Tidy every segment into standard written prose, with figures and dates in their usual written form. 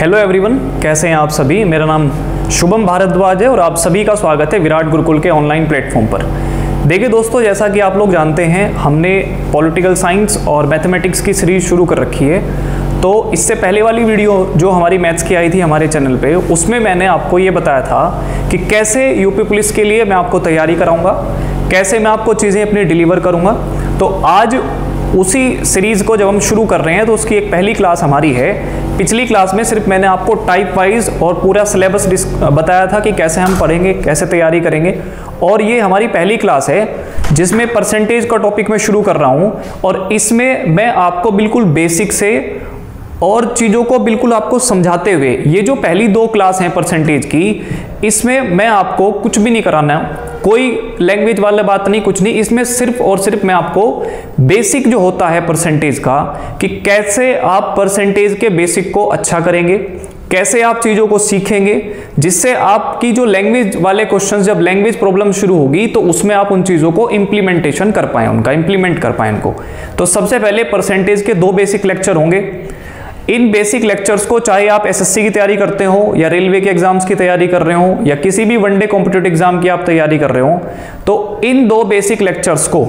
Hello everyone, कैसे हैं आप सभी। मेरा नाम शुभम भारद्वाज है और आप सभी का स्वागत है विराट गुरुकुल के ऑनलाइन प्लेटफॉर्म पर। देखिए दोस्तों, जैसा कि आप लोग जानते हैं, हमने पॉलिटिकल साइंस और मैथमेटिक्स की सीरीज शुरू कर रखी है। तो इससे पहले वाली वीडियो जो हमारी मैथ्स की आई थी हमारे चैनल पे, उसमें मैंने आपको ये बताया था कि कैसे यूपी पुलिस के लिए मैं आपको तैयारी कराऊंगा, कैसे मैं आपको चीज़ें अपनी डिलीवर करूंगा। तो आज उसी सीरीज़ को जब हम शुरू कर रहे हैं तो उसकी एक पहली क्लास हमारी है। पिछली क्लास में सिर्फ मैंने आपको टाइप वाइज और पूरा सिलेबस बताया था कि कैसे हम पढ़ेंगे, कैसे तैयारी करेंगे। और ये हमारी पहली क्लास है जिसमें परसेंटेज का टॉपिक मैं शुरू कर रहा हूँ। और इसमें मैं आपको बिल्कुल बेसिक से और चीज़ों को बिल्कुल आपको समझाते हुए, ये जो पहली दो क्लास हैं परसेंटेज की, इसमें मैं आपको कुछ भी नहीं कराना, कोई लैंग्वेज वाला बात नहीं, कुछ नहीं। इसमें सिर्फ और सिर्फ मैं आपको बेसिक जो होता है परसेंटेज का, कि कैसे आप परसेंटेज के बेसिक को अच्छा करेंगे, कैसे आप चीज़ों को सीखेंगे, जिससे आपकी जो लैंग्वेज वाले क्वेश्चंस, जब लैंग्वेज प्रॉब्लम शुरू होगी तो उसमें आप उन चीज़ों को इम्प्लीमेंटेशन कर पाएँ, उनका इम्प्लीमेंट कर पाएँ उनको। तो सबसे पहले परसेंटेज के दो बेसिक लेक्चर होंगे। इन बेसिक लेक्चर्स को, चाहे आप एसएससी की तैयारी करते हो या रेलवे के एग्जाम्स की तैयारी कर रहे हो या किसी भी वनडे कॉम्पिटिटिव एग्जाम की आप तैयारी कर रहे हो, तो इन दो बेसिक लेक्चर्स को,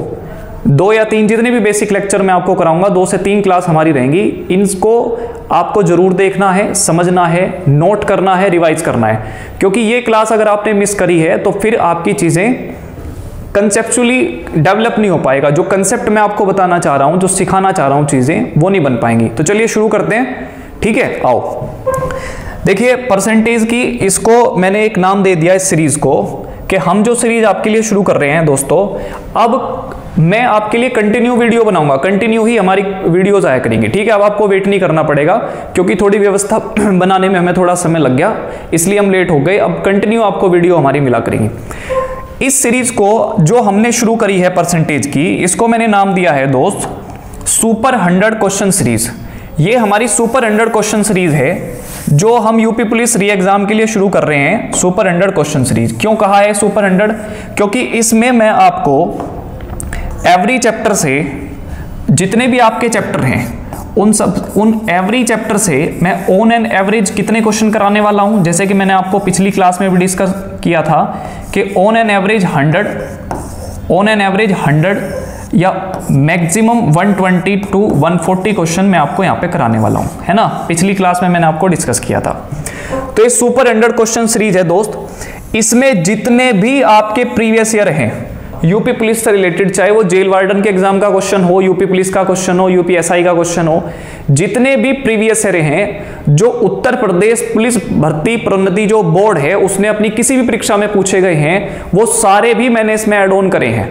दो या तीन, जितने भी बेसिक लेक्चर मैं आपको कराऊंगा, 2 से 3 क्लास हमारी रहेंगी, इनको आपको जरूर देखना है, समझना है, नोट करना है, रिवाइज करना है। क्योंकि ये क्लास अगर आपने मिस करी है तो फिर आपकी चीज़ें कंसेप्चुअली डेवलप नहीं हो पाएगा। जो कंसेप्ट मैं आपको बताना चाह रहा हूं, जो सिखाना चाह रहा हूं, चीजें वो नहीं बन पाएंगी। तो चलिए शुरू करते हैं, ठीक है। आओ देखिए, परसेंटेज की, इसको मैंने एक नाम दे दिया इस सीरीज को, कि हम जो सीरीज आपके लिए शुरू कर रहे हैं दोस्तों, अब मैं आपके लिए कंटिन्यू वीडियो बनाऊंगा, कंटिन्यू ही हमारी वीडियोज आया करेंगी, ठीक है। अब आपको वेट नहीं करना पड़ेगा, क्योंकि थोड़ी व्यवस्था बनाने में हमें थोड़ा समय लग गया, इसलिए हम लेट हो गए। अब कंटिन्यू आपको वीडियो हमारी मिला करेंगी। इस सीरीज को जो हमने शुरू करी है परसेंटेज की, इसको मैंने नाम दिया है दोस्त सुपर 100 क्वेश्चन सीरीज। ये हमारी सुपर 100 क्वेश्चन सीरीज है जो हम यूपी पुलिस री एग्जाम के लिए शुरू कर रहे हैं। सुपर 100 क्वेश्चन सीरीज क्यों कहा है सुपर 100? क्योंकि इसमें मैं आपको एवरी चैप्टर से, जितने भी आपके चैप्टर हैं उन एवरी चैप्टर से मैं ऑन एन एवरेज कितने क्वेश्चन कराने वाला हूं। जैसे कि मैंने आपको पिछली क्लास में भी डिस्कस किया था कि ऑन एन एवरेज 100 या मैक्सिमम 120 to 140 क्वेश्चन मैं आपको यहां पे कराने वाला हूं, है ना। पिछली क्लास में मैंने आपको डिस्कस किया था। तो ये सुपर 100 क्वेश्चन सीरीज है दोस्त। इसमें जितने भी आपके प्रीवियस ईयर हैं यूपी पुलिस से रिलेटेड, चाहे वो जेल वार्डन के एग्जाम का क्वेश्चन हो, यूपी पुलिस का क्वेश्चन हो, यूपीएसआई का क्वेश्चन हो, जितने भी प्रीवियस ईयर हैं जो उत्तर प्रदेश पुलिस भर्ती प्रोन्नति जो बोर्ड है उसने अपनी किसी भी परीक्षा में पूछे गए हैं, वो सारे भी मैंने इसमें ऐड ऑन करे हैं।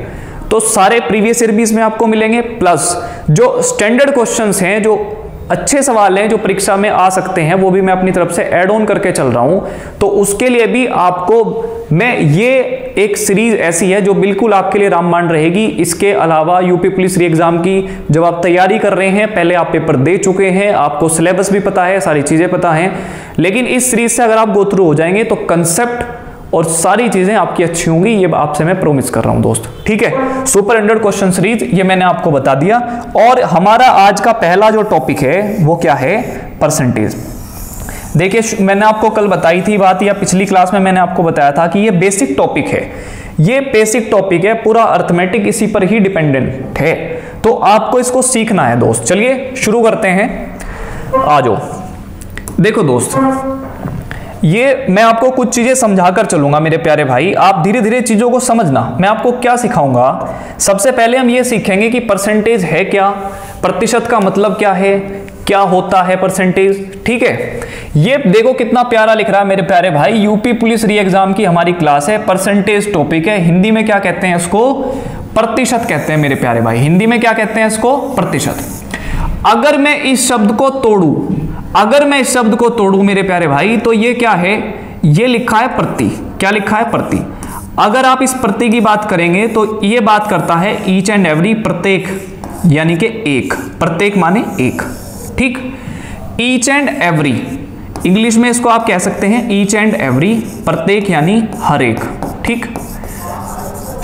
तो सारे प्रीवियस ईयर भी इसमें आपको मिलेंगे, प्लस जो स्टैंडर्ड क्वेश्चंस हैं, जो अच्छे सवाल हैं जो परीक्षा में आ सकते हैं, वो भी मैं अपनी तरफ से ऐड ऑन करके चल रहा हूं। तो उसके लिए भी आपको मैं, ये एक सीरीज ऐसी है जो बिल्कुल आपके लिए रामबाण रहेगी। इसके अलावा यूपी पुलिस री एग्जाम की जब आप तैयारी कर रहे हैं, पहले आप पेपर दे चुके हैं, आपको सिलेबस भी पता है, सारी चीजें पता हैं, लेकिन इस सीरीज से अगर आप गो थ्रू हो जाएंगे तो कंसेप्ट और सारी चीजें आपकी अच्छी होंगी, ये आपसे मैं प्रॉमिस कर रहा हूं दोस्त, ठीक है। सुपर 100 क्वेश्चन सीरीज ये मैंने आपको बता दिया। और हमारा आज का पहला जो टॉपिक है वो क्या है? परसेंटेज। देखिए, मैंने आपको कल बताई थी बात, या पिछली क्लास में मैंने आपको बताया था कि ये बेसिक टॉपिक है, ये बेसिक टॉपिक है, पूरा अर्थमेटिक इसी पर ही डिपेंडेंट है। तो आपको इसको सीखना है दोस्त। चलिए शुरू करते हैं, आ जाओ। देखो दोस्त, ये मैं आपको कुछ चीजें समझाकर चलूंगा मेरे प्यारे भाई, आप धीरे धीरे चीजों को समझना। मैं आपको क्या सिखाऊंगा, सबसे पहले हम ये सीखेंगे कि परसेंटेज है क्या, प्रतिशत का मतलब क्या है, क्या होता है परसेंटेज, ठीक है। ये देखो कितना प्यारा लिख रहा है मेरे प्यारे भाई, यूपी पुलिस री एग्जाम की हमारी क्लास है, परसेंटेज टॉपिक है। हिंदी में क्या कहते हैं इसको? प्रतिशत कहते हैं मेरे प्यारे भाई। हिंदी में क्या कहते हैं इसको? प्रतिशत। अगर मैं इस शब्द को तोड़ूं मेरे प्यारे भाई, तो ये क्या है? ये लिखा है प्रति। क्या लिखा है? प्रति। अगर आप इस प्रति की बात करेंगे तो ये बात करता है ईच एंड एवरी, प्रत्येक यानी कि एक, प्रत्येक माने एक, ठीक। ईच एंड एवरी, इंग्लिश में इसको आप कह सकते हैं ईच एंड एवरी, प्रत्येक यानी हर एक, ठीक।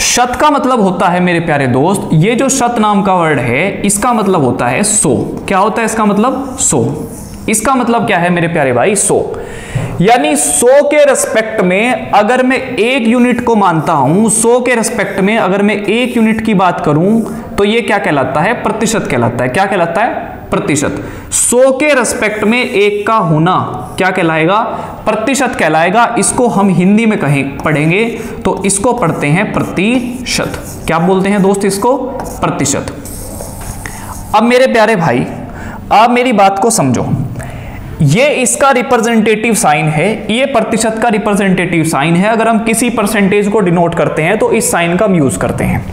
शत का मतलब होता है मेरे प्यारे दोस्त, ये जो शत नाम का वर्ड है इसका मतलब होता है 100। क्या होता है इसका मतलब? 100, इसका मतलब क्या है मेरे प्यारे भाई 100, यानी 100 के रेस्पेक्ट में अगर मैं 1 यूनिट को मानता हूं, 100 के रेस्पेक्ट में अगर मैं 1 यूनिट की बात करूं तो ये क्या कहलाता है? प्रतिशत कहलाता है। क्या कहलाता है? प्रतिशत। 100 के रेस्पेक्ट में 1 का होना क्या कहलाएगा? प्रतिशत कहलाएगा। इसको हम हिंदी में पढ़ेंगे तो इसको पढ़ते हैं प्रतिशत। क्या बोलते हैं दोस्त? इसको प्रतिशत। अब मेरे प्यारे भाई आप मेरी बात को समझो, ये इसका रिप्रेजेंटेटिव साइन है, ये प्रतिशत का रिप्रेजेंटेटिव साइन है। अगर हम किसी परसेंटेज को डिनोट करते हैं तो इस साइन का हम यूज करते हैं।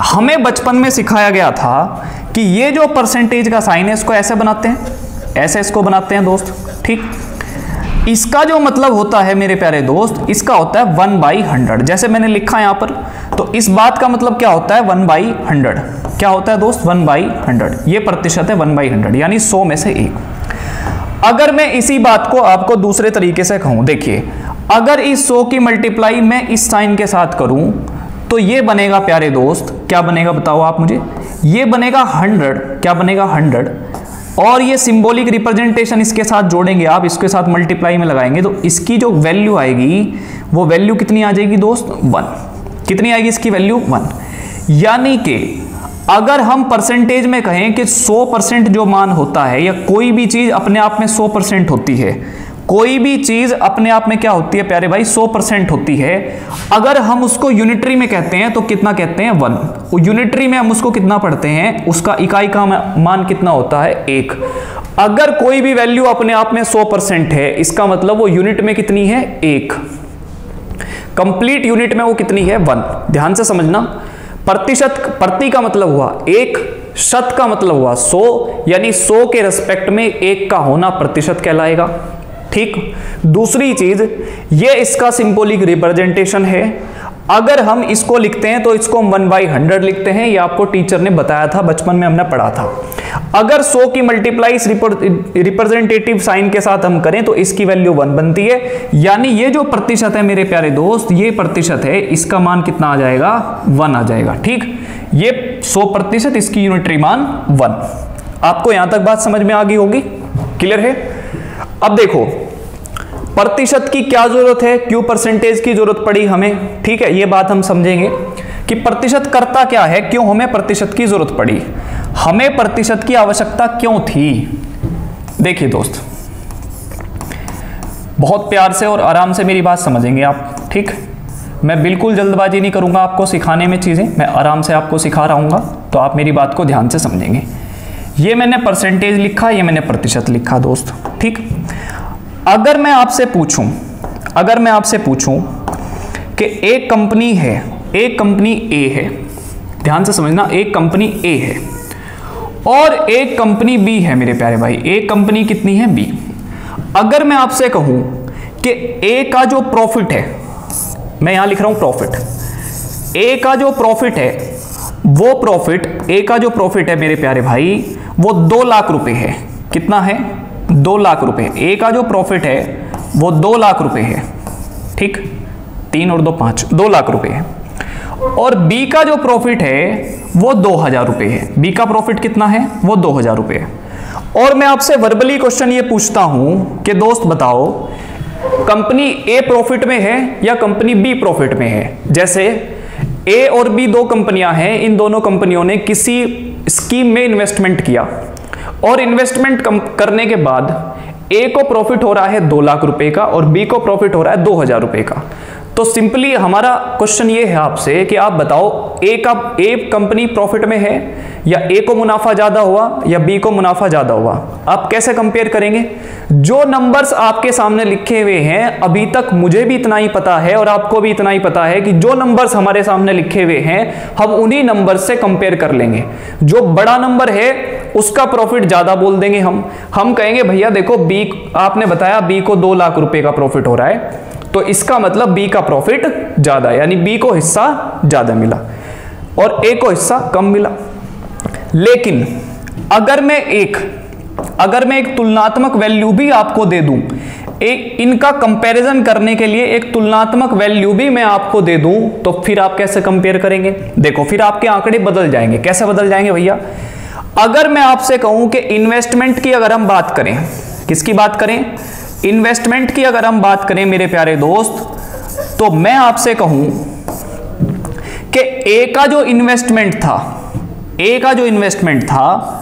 हमें बचपन में सिखाया गया था कि ये जो परसेंटेज का साइन है इसको ऐसे बनाते हैं, ऐसे इसको बनाते हैं दोस्त, ठीक। इसका जो मतलब होता है मेरे प्यारे दोस्त, इसका होता है 1/100। जैसे मैंने लिखा यहां पर, तो इस बात का मतलब क्या होता है? 1/100। क्या होता है दोस्त? 1/100। ये प्रतिशत है 1/100, यानी 100 में से 1। अगर मैं इसी बात को आपको दूसरे तरीके से कहूं, देखिए अगर इस 100 की मल्टीप्लाई मैं इस साइन के साथ करूं तो ये बनेगा प्यारे दोस्त, क्या बनेगा बताओ आप मुझे? ये बनेगा 100। क्या बनेगा? 100। और ये सिंबॉलिक रिप्रेजेंटेशन इसके साथ जोड़ेंगे आप, इसके साथ मल्टीप्लाई में लगाएंगे तो इसकी जो वैल्यू आएगी वो वैल्यू कितनी आ जाएगी दोस्त? 1। कितनी आएगी इसकी वैल्यू? 1। यानी कि अगर हम परसेंटेज में कहें कि 100% जो मान होता है, या कोई भी चीज अपने आप में 100% होती है, कोई भी चीज अपने आप में क्या होती है प्यारे भाई? 100% होती है। अगर हम उसको यूनिटरी में कहते हैं तो कितना कहते हैं? 1। यूनिटरी में हम उसको कितना पढ़ते हैं? उसका इकाई का मान कितना होता है? 1। अगर कोई भी वैल्यू अपने आप में 100% है, इसका मतलब वो यूनिट में कितनी है? 1। कंप्लीट यूनिट में वो कितनी है? 1। ध्यान से समझना, प्रतिशत, प्रति का मतलब हुआ 1, शत का मतलब हुआ 100, यानी 100 के रेस्पेक्ट में 1 का होना प्रतिशत कहलाएगा, ठीक। दूसरी चीज, ये इसका सिंबॉलिक रिप्रेजेंटेशन है। अगर हम इसको लिखते हैं तो इसको हम 1/100 लिखते हैं, ये आपको टीचर ने बताया था, बचपन में हमने पढ़ा था। अगर 100 की मल्टीप्लाई इस रिप्रेजेंटेटिव साइन के साथ हम करें तो इसकी वैल्यू 1 बनती है, यानी ये जो प्रतिशत है मेरे प्यारे दोस्त, ये प्रतिशत है, इसका मान कितना आ जाएगा? 1 आ जाएगा, ठीक। ये 100%, इसकी यूनिटरी मान 1। आपको यहां तक बात समझ में आ गई होगी? क्लियर है? अब देखो प्रतिशत की क्या जरूरत है, क्यों परसेंटेज की जरूरत पड़ी हमें, ठीक है। ये बात हम समझेंगे कि प्रतिशत करता क्या है, क्यों हमें प्रतिशत की जरूरत पड़ी, हमें प्रतिशत की आवश्यकता क्यों थी। देखिए दोस्त, बहुत प्यार से और आराम से मेरी बात समझेंगे आप, ठीक। मैं बिल्कुल जल्दबाजी नहीं करूंगा आपको सिखाने में चीजें, मैं आराम से आपको सिखा रहा हूंगा, तो आप मेरी बात को ध्यान से समझेंगे। ये मैंने परसेंटेज लिखा, ये मैंने प्रतिशत लिखा दोस्त, ठीक। अगर मैं आपसे पूछूं कि एक कंपनी है, एक कंपनी ए है, ध्यान से समझना, एक कंपनी ए है और एक कंपनी बी है मेरे प्यारे भाई। एक कंपनी कितनी है? बी। अगर मैं आपसे कहूं कि ए का जो प्रॉफिट है, मैं यहां लिख रहा हूं प्रॉफिट, ए का जो प्रॉफिट है वो प्रॉफिट, ए का जो प्रॉफिट है मेरे प्यारे भाई वो 2 लाख रुपए है। कितना है? 2 लाख रुपए। ए का जो प्रॉफिट है वो 2 लाख रुपए है, ठीक। 3 और 2 5, 2 लाख रुपए है। और बी का जो प्रॉफिट है वो 2000 रुपए है। बी का प्रॉफिट कितना है? वो 2000 रुपए है। और मैं आपसे वर्बली क्वेश्चन ये पूछता हूं कि दोस्त बताओ, कंपनी ए प्रॉफिट में है या कंपनी बी प्रॉफिट में है? जैसे ए और बी 2 कंपनियां हैं, इन दोनों कंपनियों ने किसी स्कीम में इन्वेस्टमेंट किया और इन्वेस्टमेंट करने के बाद ए को प्रॉफिट हो रहा है 2 लाख रुपए का और बी को प्रॉफिट हो रहा है 2000 रुपए का। तो सिंपली हमारा क्वेश्चन ये है आपसे कि आप बताओ ए कंपनी प्रॉफिट में है या ए को मुनाफा ज्यादा हुआ या बी को मुनाफा ज्यादा हुआ? आप कैसे कंपेयर करेंगे? जो नंबर्स आपके सामने लिखे हुए हैं, अभी तक मुझे भी इतना ही पता है और आपको भी इतना ही पता है कि जो नंबर्स हमारे सामने लिखे हुए हैं हम उन्हीं नंबर्स से कंपेयर कर लेंगे। जो बड़ा नंबर है उसका प्रॉफिट ज्यादा बोल देंगे हम कहेंगे भैया देखो बी, आपने बताया बी को 2 लाख रुपए का प्रॉफिट हो रहा है, तो इसका मतलब बी का प्रॉफिट ज्यादा, यानी बी को हिस्सा ज्यादा मिला और ए को हिस्सा कम मिला। लेकिन अगर मैं एक तुलनात्मक वैल्यू भी आपको दे दूं, इनका कंपैरिजन करने के लिए एक तुलनात्मक वैल्यू भी मैं आपको दे दूं, तो फिर आप कैसे कंपेयर करेंगे? देखो फिर आपके आंकड़े बदल जाएंगे। कैसे बदल जाएंगे भैया? अगर मैं आपसे कहूं कि इन्वेस्टमेंट की अगर हम बात करें, किसकी बात करें? इन्वेस्टमेंट की अगर हम बात करें मेरे प्यारे दोस्त, तो मैं आपसे कहूं कि ए का जो इन्वेस्टमेंट था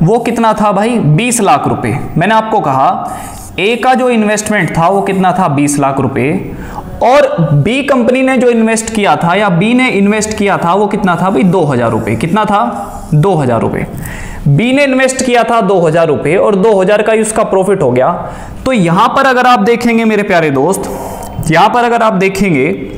वो कितना था भाई? 20 लाख रुपए। मैंने आपको कहा ए का जो इन्वेस्टमेंट था वो कितना था? 20 लाख रुपए। और बी कंपनी ने जो इन्वेस्ट किया था या बी ने इन्वेस्ट किया था वो कितना था भाई? 2000 रुपए। कितना था? 2000 रुपए। बी ने इन्वेस्ट किया था 2000 रुपए और 2000 का उसका प्रॉफिट हो गया। तो यहां पर अगर आप देखेंगे मेरे प्यारे दोस्त, यहां पर अगर आप देखेंगे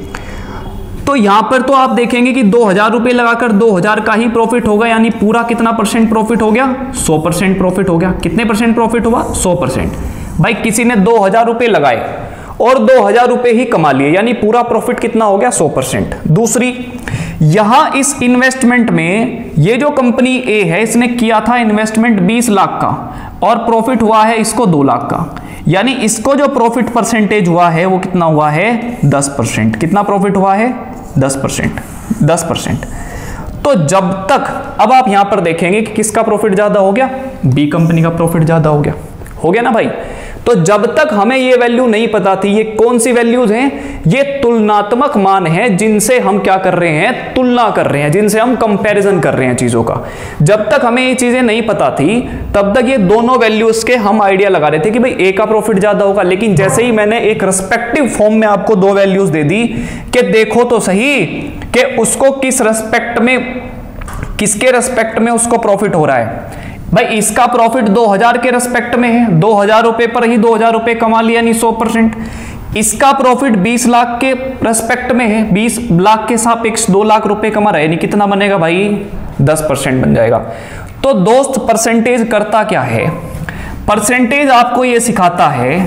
तो यहां पर तो आप देखेंगे कि 2000 रुपए लगाकर 2000 का ही प्रॉफिट होगा, यानी पूरा कितना परसेंट प्रॉफिट हो गया? 100% प्रॉफिट हो गया। कितने परसेंट प्रॉफिट हुआ? 100%। भाई किसी ने 2000 रुपए लगाए और 2000 रुपए ही कमा लिए, यानी पूरा प्रॉफिट कितना हो गया? 100%। दूसरी, यहां इस इन्वेस्टमेंट में ये जो कंपनी ए है इसने किया था इन्वेस्टमेंट 20 लाख का और प्रॉफिट हुआ है इसको 2 लाख का, यानी इसको जो प्रॉफिट परसेंटेज हुआ है वो कितना हुआ है? 10%। कितना प्रॉफिट हुआ है? 10%। तो जब तक, अब आप यहां पर देखेंगे कि किसका प्रॉफिट ज्यादा हो गया? बी कंपनी का प्रॉफिट ज्यादा हो गया ना भाई। तो जब तक हमें ये वैल्यू नहीं पता थी, ये कौन सी वैल्यूज हैं? ये तुलनात्मक मान हैं जिनसे हम क्या कर रहे हैं? तुलना कर रहे हैं, जिनसे हम कंपैरिजन कर रहे हैं चीजों का। जब तक हमें ये चीजें नहीं पता थी तब तक ये दोनों वैल्यूज के हम आइडिया लगा रहे थे कि भाई ए का प्रॉफिट ज्यादा होगा। लेकिन जैसे ही मैंने एक रेस्पेक्टिव फॉर्म में आपको दो वैल्यूज दे दी कि देखो तो सही कि उसको किस रेस्पेक्ट में, किसके रेस्पेक्ट में उसको प्रॉफिट हो रहा है। भाई इसका प्रॉफिट 2000 के रेस्पेक्ट में है, 2000 रुपए पर ही 2000 रुपए कमा लिया, यानी 100%। इसका प्रॉफिट 20 लाख के रेस्पेक्ट में है, 20 लाख के सापेक्ष 2 लाख रुपए कमा रहा है, यानी कितना बनेगा भाई? 10% बन जाएगा। तो दोस्त परसेंटेज करता क्या है? परसेंटेज आपको यह सिखाता है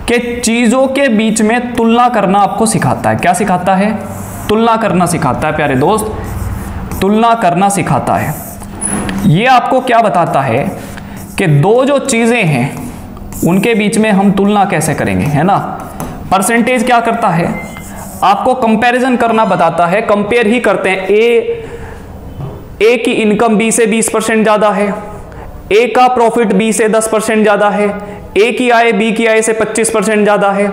कि चीजों के बीच में तुलना करना आपको सिखाता है। क्या सिखाता है? तुलना करना सिखाता है प्यारे दोस्त, तुलना करना सिखाता है। ये आपको क्या बताता है कि दो जो चीजें हैं उनके बीच में हम तुलना कैसे करेंगे, है ना। परसेंटेज क्या करता है? आपको कंपैरिजन करना बताता है, कंपेयर ही करते हैं। ए की इनकम बी से 20% ज्यादा है, ए का प्रॉफिट बी से 10% ज्यादा है, ए की आय बी की आय से 25% ज्यादा है।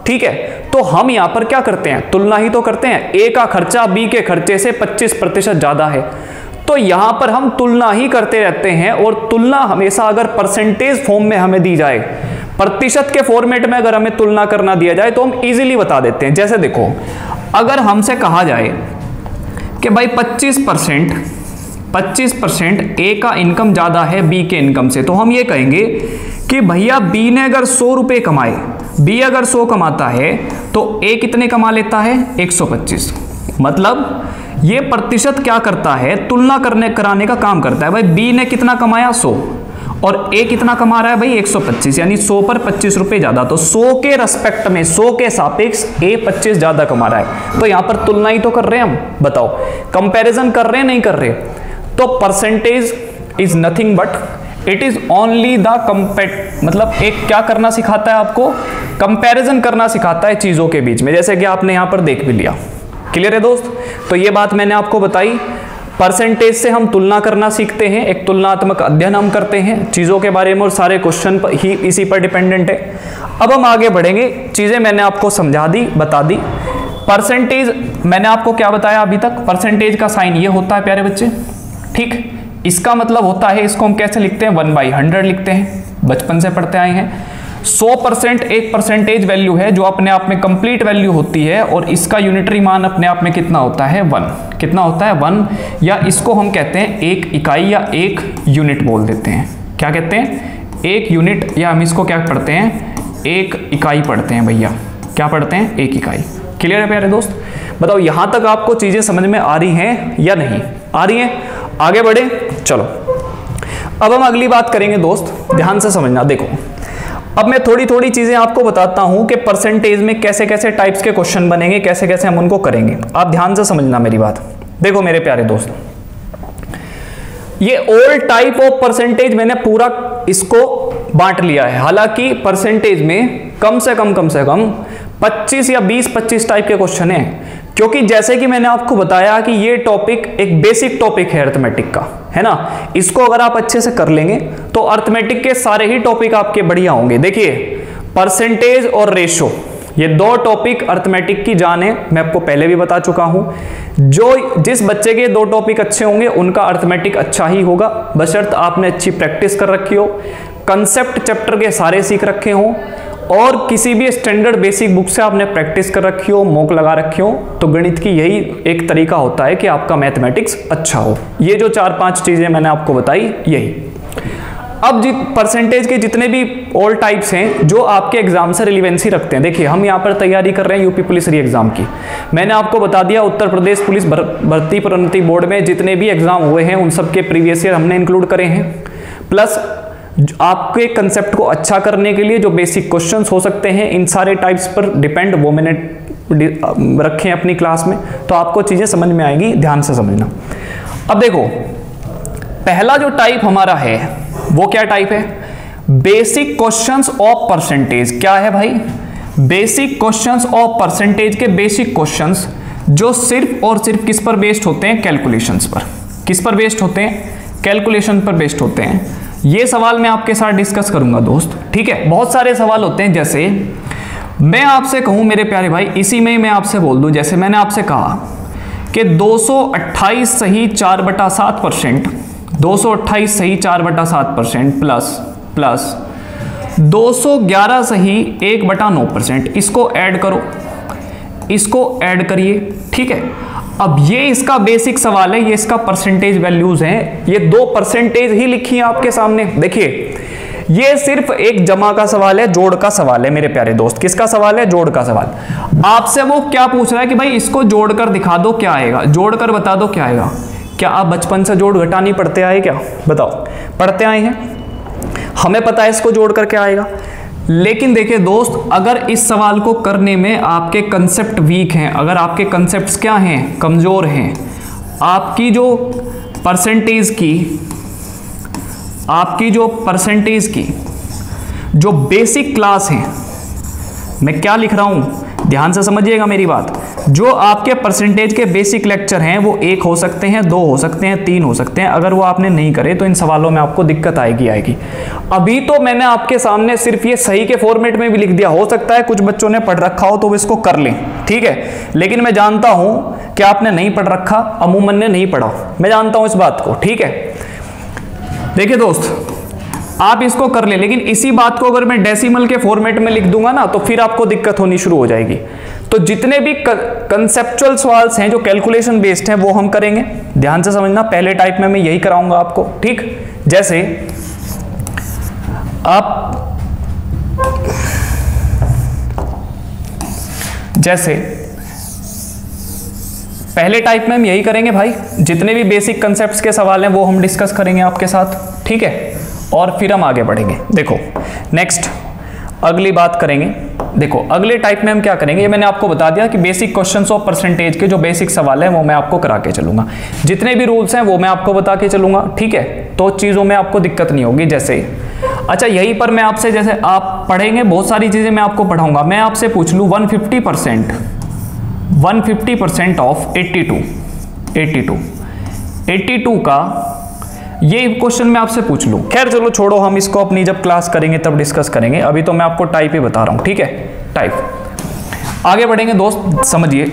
ठीक है, तो हम यहां पर क्या करते हैं? तुलना ही तो करते हैं। ए का खर्चा बी के खर्चे से 25% ज्यादा है, तो यहां पर हम तुलना ही करते रहते हैं। और तुलना हमेशा अगर परसेंटेज फॉर्म में हमें दी जाए, प्रतिशत के फॉर्मेट में अगर हमें तुलना करना दिया जाए तो हम इजीली बता देते हैं। जैसे देखो, अगर हमसे कहा जाए कि भाई 25% ए का इनकम ज्यादा है बी के इनकम से, तो हम ये कहेंगे कि भैया बी ने अगर 100 रुपए कमाए, बी अगर 100 कमाता है तो ए कितने कमा लेता है? 125। मतलब ये प्रतिशत क्या करता है? तुलना कराने का काम करता है। भाई बी ने कितना कमाया? 100, और ए कितना कमा रहा है भाई? 125, यानी 100 पर 25 रुपए ज्यादा। तो 100 के रेस्पेक्ट में, 100 के सापेक्ष ए 25 ज्यादा कमा रहा है। तो यहां पर तुलना ही तो कर रहे हैं हम। बताओ, कंपैरिजन कर रहे हैं नहीं कर रहे? तो percentage is nothing but it is only the मतलब एक क्या करना सिखाता है आपको? कंपैरिजन करना सिखाता है चीजों के बीच में, जैसे कि आपने यहां पर देख भी लिया। क्लियर है दोस्त? तो ये बात मैंने आपको बताई। परसेंटेज से हम तुलना करना सीखते हैं, एक तुलनात्मक अध्ययन हम करते हैं चीजों के बारे में, और सारे क्वेश्चन ही इसी पर डिपेंडेंट है। अब हम आगे बढ़ेंगे। चीजें मैंने आपको समझा दी, बता दी। परसेंटेज मैंने आपको क्या बताया अभी तक? परसेंटेज का साइन ये होता है प्यारे बच्चे, ठीक। इसका मतलब होता है, इसको हम कैसे लिखते हैं? 1/100 लिखते हैं, बचपन से पढ़ते आए हैं। 100% एक परसेंटेज वैल्यू है जो अपने आप में कंप्लीट वैल्यू होती है, और इसका यूनिटरी मान अपने आप में कितना होता है? 1। कितना होता है? 1, या इसको हम कहते हैं एक इकाई या एक यूनिट बोल देते हैं। क्या कहते हैं? एक यूनिट, या हम इसको क्या पढ़ते हैं? एक इकाई पढ़ते हैं भैया। क्या पढ़ते हैं? एक इकाई। क्लियर है प्यारे दोस्त? बताओ यहां तक आपको चीजें समझ में आ रही हैं या नहीं आ रही हैं? आगे बढ़े, चलो। अब हम अगली बात करेंगे दोस्त, ध्यान से समझना। देखो, अब मैं थोड़ी थोड़ी चीजें आपको बताता हूं कि परसेंटेज में कैसे कैसे टाइप्स के क्वेश्चन बनेंगे, कैसे कैसे हम उनको करेंगे। आप ध्यान से समझना मेरी बात। देखो मेरे प्यारे दोस्त, ये ऑल टाइप ऑफ परसेंटेज मैंने पूरा इसको बांट लिया है। हालांकि परसेंटेज में कम से कम 25 या 20-25 टाइप के क्वेश्चन हैं। क्योंकि जैसे कि मैंने आपको बताया कि ये टॉपिक एक बेसिक टॉपिक है अर्थमेटिक का, है ना। इसको अगर आप अच्छे से कर लेंगे तो अर्थमेटिक के सारे ही टॉपिक आपके बढ़िया होंगे। देखिए, परसेंटेज और रेशो, ये दो टॉपिक अर्थमेटिक की जान है, मैं आपको पहले भी बता चुका हूं। जिस बच्चे के दो टॉपिक अच्छे होंगे उनका अर्थमेटिक अच्छा ही होगा, बशर्त आपने अच्छी प्रैक्टिस कर रखी हो, कंसेप्ट चैप्टर के सारे सीख रखे हों और किसी भी स्टैंडर्ड बेसिक बुक से आपने प्रैक्टिस कर रखी हो, मॉक लगा रखी हो, तो गणित की यही एक तरीका होता है कि आपका मैथमेटिक्स अच्छा हो। ये जो 4-5 चीजें मैंने आपको बताई, यही। अब परसेंटेज के जितने भी ऑल टाइप्स हैं जो आपके एग्जाम से रिलेवेंसी रखते हैं, देखिए हम यहाँ पर तैयारी कर रहे हैं यूपी पुलिस री एग्जाम की। मैंने आपको बता दिया उत्तर प्रदेश पुलिस भर्ती प्रोन्नति बोर्ड में जितने भी एग्जाम हुए हैं उन सब के प्रीवियस ईयर हमने इंक्लूड करे हैं, प्लस आपके कंसेप्ट को अच्छा करने के लिए जो बेसिक क्वेश्चंस हो सकते हैं इन सारे टाइप्स पर डिपेंड, वो मैंने रखे हैं अपनी क्लास में, तो आपको चीजें समझ में आएगी, ध्यान से समझना। अब देखो, पहला जो टाइप हमारा है वो क्या टाइप है? Basic questions of percentage. क्या है भाई? बेसिक क्वेश्चंस ऑफ परसेंटेज के बेसिक क्वेश्चंस जो सिर्फ और सिर्फ किस पर बेस्ड होते हैं? कैलकुलेशंस पर। किस पर बेस्ड होते हैं? कैलकुलेशन पर बेस्ड होते हैं। ये सवाल मैं आपके साथ डिस्कस करूंगा दोस्त, ठीक है। बहुत सारे सवाल होते हैं, जैसे मैं आपसे कहूं मेरे प्यारे भाई, इसी में मैं आपसे बोल दूं, जैसे मैंने आपसे कहा कि 228 सही 4/7%, 228 सही 4/7% प्लस 211 सही 1/9%, इसको ऐड करो, इसको ऐड करिए, ठीक है। अब ये इसका बेसिक सवाल है, ये इसका परसेंटेज वैल्यूज हैं, ये 2 परसेंटेज ही लिखी है आपके सामने। देखिए, ये सिर्फ एक जमा का सवाल है, जोड़ का सवाल है मेरे प्यारे दोस्त। किसका सवाल है? जोड़ का सवाल। आपसे वो क्या पूछ रहा है कि भाई इसको जोड़कर दिखा दो क्या आएगा, जोड़कर बता दो क्या आएगा। क्या आप बचपन से जोड़ घटा नहीं पढ़ते आए क्या? बताओ, पढ़ते आए हैं, हमें पता है इसको जोड़कर क्या आएगा। लेकिन देखिए दोस्त, अगर इस सवाल को करने में आपके कंसेप्ट वीक हैं, अगर आपके कंसेप्ट्स क्या हैं? कमजोर हैं, आपकी जो परसेंटेज की जो बेसिक क्लास है, मैं क्या लिख रहा हूं ध्यान से समझिएगा मेरी बात, जो आपके परसेंटेज के बेसिक लेक्चर हैं वो 1 हो सकते हैं, 2 हो सकते हैं, 3 हो सकते हैं, अगर वो आपने नहीं करे तो इन सवालों में आपको दिक्कत आएगी। अभी तो मैंने आपके सामने सिर्फ ये सही के फॉर्मेट में भी लिख दिया, हो सकता है कुछ बच्चों ने पढ़ रखा हो तो वो इसको कर लें, ठीक है। लेकिन मैं जानता हूं कि आपने नहीं पढ़ रखा, अमूमन ने नहीं पढ़ा, मैं जानता हूं इस बात को, ठीक है। देखिए दोस्त, आप इसको कर ले, लेकिन इसी बात को अगर मैं डेसिमल के फॉर्मेट में लिख दूंगा ना तो फिर आपको दिक्कत होनी शुरू हो जाएगी। तो जितने भी कंसेप्चुअल सवाल्स हैं जो कैलकुलेशन बेस्ड हैं वो हम करेंगे, ध्यान से समझना। पहले टाइप में मैं यही कराऊंगा आपको, ठीक। जैसे पहले टाइप में हम यही करेंगे भाई, जितने भी बेसिक कंसेप्ट्स के सवाल हैं वो हम डिस्कस करेंगे आपके साथ, ठीक है। और फिर हम आगे बढ़ेंगे। देखो नेक्स्ट अगली बात करेंगे। देखो अगले टाइप में हम क्या करेंगे, ये मैंने आपको बता दिया कि बेसिक क्वेश्चंस ऑफ परसेंटेज के जो बेसिक सवाल हैं वो मैं आपको करा के चलूंगा, जितने भी रूल्स हैं वो मैं आपको बता के चलूंगा, ठीक है। तो चीज़ों में आपको दिक्कत नहीं होगी। जैसे अच्छा, यहीं पर मैं आपसे, जैसे आप पढ़ेंगे बहुत सारी चीज़ें मैं आपको पढ़ाऊंगा, मैं आपसे पूछ लूँ 150% ऑफ 82 का ये क्वेश्चन मैं आपसे पूछ लूं। खैर चलो छोड़ो, हम इसको अपनी जब क्लास करेंगे तब डिस्कस करेंगे, अभी तो मैं आपको टाइप ही बता रहा हूं, ठीक है। टाइप आगे बढ़ेंगे दोस्त, समझिए।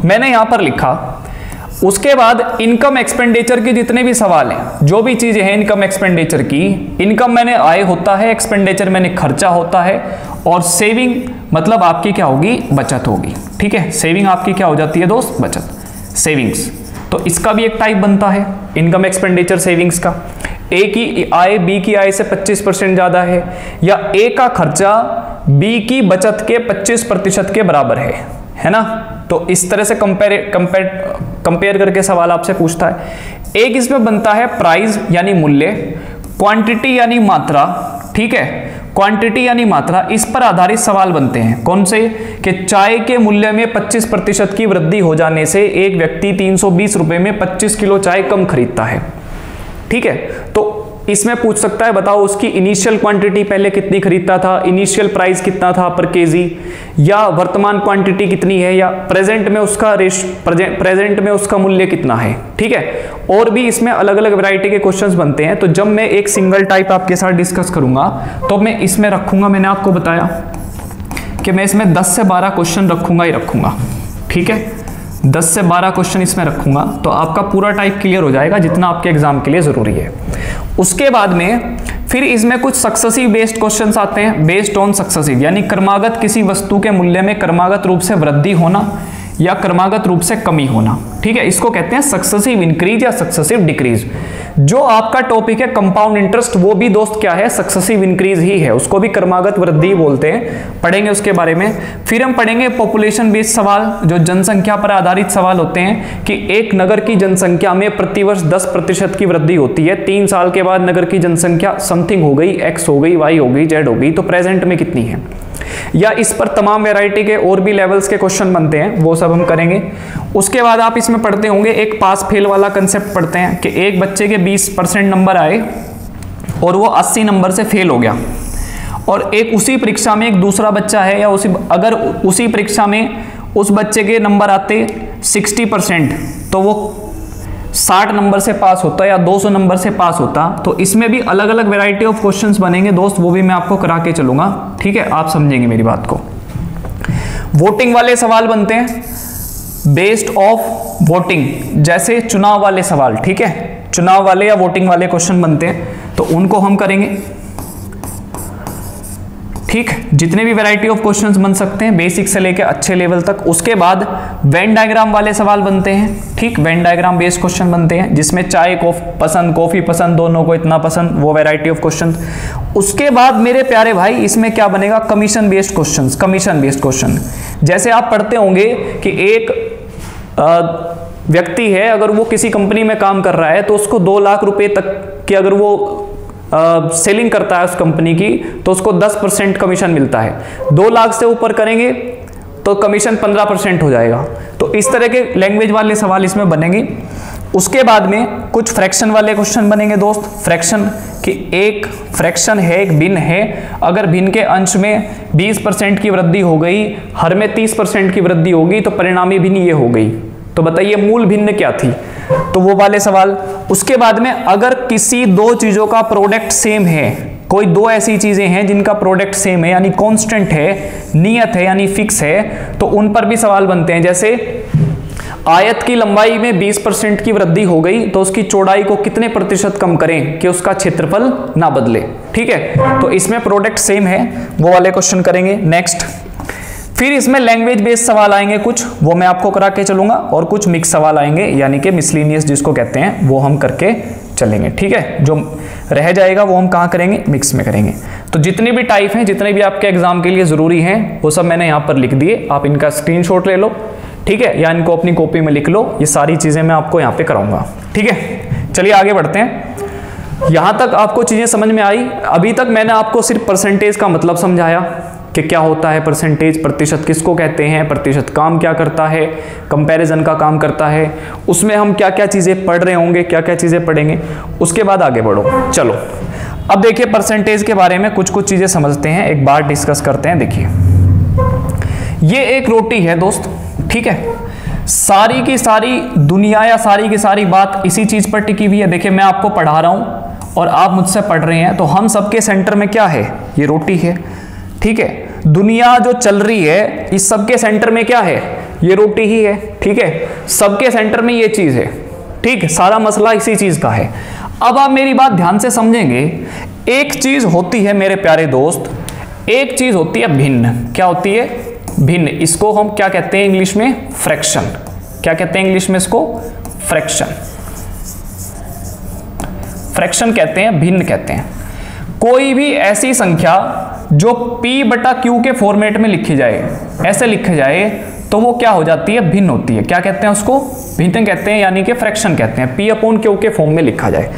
मैंने यहां पर लिखा, उसके बाद इनकम एक्सपेंडिचर के जितने भी सवाल हैं, जो भी चीजें हैं इनकम एक्सपेंडिचर की, इनकम मैंने आय होता है, एक्सपेंडिचर मैंने खर्चा होता है, और सेविंग मतलब आपकी क्या होगी? बचत होगी, ठीक है। सेविंग आपकी क्या हो जाती है दोस्त? बचत, सेविंग्स। तो इसका भी एक टाइप बनता है इनकम एक्सपेंडिचर सेविंग्स का। ए की आय बी की आय से 25% ज्यादा है, या ए का खर्चा बी की बचत के 25% के बराबर है ना। तो इस तरह से कंपेयर करके सवाल आपसे पूछता है। एक इसमें बनता है प्राइस यानी मूल्य, क्वांटिटी यानी मात्रा, ठीक है। क्वांटिटी यानी मात्रा, इस पर आधारित सवाल बनते हैं। कौन से? कि चाय के मूल्य में 25% की वृद्धि हो जाने से एक व्यक्ति 320 रुपए में 25 किलो चाय कम खरीदता है, ठीक है। तो इसमें पूछ सकता है बताओ उसकी इनिशियल क्वांटिटी पहले कितनी खरीदता था, इनिशियल प्राइस कितना था पर केजी, या वर्तमान क्वांटिटी कितनी है, या प्रेजेंट में उसका मूल्य कितना है। ठीक है, और भी इसमें अलग अलग वैरायटी के क्वेश्चंस बनते हैं। तो जब मैं एक सिंगल टाइप आपके साथ डिस्कस करूंगा तो मैं इसमें रखूंगा, मैंने आपको बताया कि मैं इसमें 10 से 12 क्वेश्चन रखूंगा ही रखूंगा। ठीक है, 10 से 12 क्वेश्चन इसमें रखूंगा तो आपका पूरा टाइप क्लियर हो जाएगा जितना आपके एग्जाम के लिए जरूरी है। उसके बाद में फिर इसमें कुछ सक्सेसिव बेस्ड क्वेश्चंस आते हैं, बेस्ड ऑन सक्सेसिव, यानी क्रमागत किसी वस्तु के मूल्य में क्रमागत रूप से वृद्धि होना या क्रमागत रूप से कमी होना। ठीक है, इसको कहते हैं सक्सेसिव इंक्रीज या सक्सेसिव डिक्रीज। जो आपका टॉपिक है कंपाउंड इंटरेस्ट, वो भी दोस्त क्या है, सक्सेसिव इंक्रीज ही है, उसको भी क्रमागत वृद्धि बोलते हैं, पढ़ेंगे उसके बारे में। फिर हम पढ़ेंगे पॉपुलेशन बेस्ड सवाल, जो जनसंख्या पर आधारित सवाल होते हैं कि एक नगर की जनसंख्या में प्रतिवर्ष 10% की वृद्धि होती है, 3 साल के बाद नगर की जनसंख्या समथिंग हो गई, एक्स हो गई, वाई हो गई, जेड हो गई, तो प्रेजेंट में कितनी है। या इस पर तमाम वैरायटी के और भी लेवल्स के क्वेश्चन बनते हैं, वो सब हम करेंगे। उसके बाद आप इसमें पढ़ते होंगे एक पास फेल वाला कंसेप्ट पढ़ते हैं कि एक बच्चे के 20% नंबर आए और वो 80 नंबर से फेल हो गया, और एक उसी परीक्षा में एक दूसरा बच्चा है, या अगर उसी परीक्षा में उस बच्चे के नंबर आते 60% तो वो 60 नंबर से पास होता या 200 नंबर से पास होता। तो इसमें भी अलग अलग वैरायटी ऑफ क्वेश्चंस बनेंगे दोस्त, वो भी मैं आपको करा के चलूंगा। ठीक है, आप समझेंगे मेरी बात को। वोटिंग वाले सवाल बनते हैं, बेस्ड ऑफ वोटिंग, जैसे चुनाव वाले सवाल। ठीक है, चुनाव वाले या वोटिंग वाले क्वेश्चन बनते हैं तो उनको हम करेंगे। ठीक, जितने भी वैरायटी ऑफ क्वेश्चंस बन सकते हैं बेसिक से लेकर अच्छे लेवल तक। उसके बाद वेन डायग्राम वाले सवाल बनते हैं। ठीक, वेन डायग्राम बेस्ड क्वेश्चन बनते हैं जिसमें चाय पसंद, कॉफी पसंद, दोनों को इतना पसंद, वो वैरायटी ऑफ क्वेश्चन। उसके बाद मेरे प्यारे भाई इसमें क्या बनेगा, commission based question. Commission based question जैसे आप पढ़ते होंगे कि एक व्यक्ति है, अगर वो किसी कंपनी में काम कर रहा है तो उसको 2 लाख रुपए तक की अगर वो सेलिंग करता है उस कंपनी की तो उसको 10% कमीशन मिलता है। 2 लाख से ऊपर करेंगे तो कमीशन 15% हो जाएगा। तो इस तरह के लैंग्वेज वाले सवाल इसमें बनेंगे। उसके बाद में कुछ फ्रैक्शन वाले क्वेश्चन बनेंगे दोस्त। फ्रैक्शन कि एक फ्रैक्शन है, एक भिन्न है, अगर भिन्न के अंश में 20% की वृद्धि हो गई, हर में 30% की वृद्धि होगी तो परिणामी भिन्न ये हो गई। तो बताइए मूल भिन्न क्या थी, तो वो वाले सवाल। उसके बाद में अगर किसी 2 चीजों का प्रोडक्ट सेम है, कोई 2 ऐसी चीजें हैं जिनका प्रोडक्ट सेम है यानी कांस्टेंट है, नियत है यानी फिक्स है, तो उन पर भी सवाल बनते हैं। जैसे आयत की लंबाई में 20% की वृद्धि हो गई तो उसकी चौड़ाई को कितने प्रतिशत कम करें कि उसका क्षेत्रफल ना बदले। ठीक है, तो इसमें प्रोडक्ट सेम है, वो वाले क्वेश्चन करेंगे। नेक्स्ट, फिर इसमें लैंग्वेज बेस्ड सवाल आएंगे कुछ, वो मैं आपको करा के चलूंगा, और कुछ मिक्स सवाल आएंगे यानी कि मिसलिनियस जिसको कहते हैं, वो हम करके चलेंगे। ठीक है, जो रह जाएगा वो हम कहाँ करेंगे, मिक्स में करेंगे। तो जितने भी टाइप हैं, जितने भी आपके एग्जाम के लिए जरूरी हैं, वो सब मैंने यहाँ पर लिख दिए, आप इनका स्क्रीनशॉट ले लो। ठीक है, या इनको अपनी कॉपी में लिख लो, ये सारी चीजें मैं आपको यहाँ पे कराऊंगा। ठीक है, चलिए आगे बढ़ते हैं। यहां तक आपको चीजें समझ में आई। अभी तक मैंने आपको सिर्फ परसेंटेज का मतलब समझाया कि क्या होता है परसेंटेज, प्रतिशत किसको कहते हैं, प्रतिशत काम क्या करता है, कंपैरिजन का काम करता है, उसमें हम क्या क्या चीजें पढ़ रहे होंगे, क्या क्या चीजें पढ़ेंगे। उसके बाद आगे बढ़ो। चलो अब देखिए परसेंटेज के बारे में कुछ कुछ चीजें समझते हैं, एक बार डिस्कस करते हैं। देखिए ये एक रोटी है दोस्त, ठीक है, सारी की सारी दुनिया या सारी की सारी बात इसी चीज पर टिकी हुई है। देखिए मैं आपको पढ़ा रहा हूं और आप मुझसे पढ़ रहे हैं, तो हम सबके सेंटर में क्या है, ये रोटी है। ठीक है, दुनिया जो चल रही है इस सबके सेंटर में क्या है, ये रोटी ही है। ठीक है, सबके सेंटर में ये चीज है। ठीक है, सारा मसला इसी चीज का है। अब आप मेरी बात ध्यान से समझेंगे। एक चीज होती है मेरे प्यारे दोस्त, एक चीज होती है भिन्न। क्या होती है, भिन्न। इसको हम क्या कहते हैं इंग्लिश में, फ्रैक्शन। क्या कहते हैं इंग्लिश में इसको, फ्रैक्शन। फ्रैक्शन कहते हैं, भिन्न कहते हैं। कोई भी ऐसी संख्या जो P/Q के फॉर्मेट में लिखी जाए, ऐसे लिखी जाए, तो वो क्या हो जाती है, भिन्न होती है। क्या कहते हैं उसको, भिन्न कहते हैं, यानी कि फ्रैक्शन कहते हैं। P/Q के फॉर्म में लिखा जाए।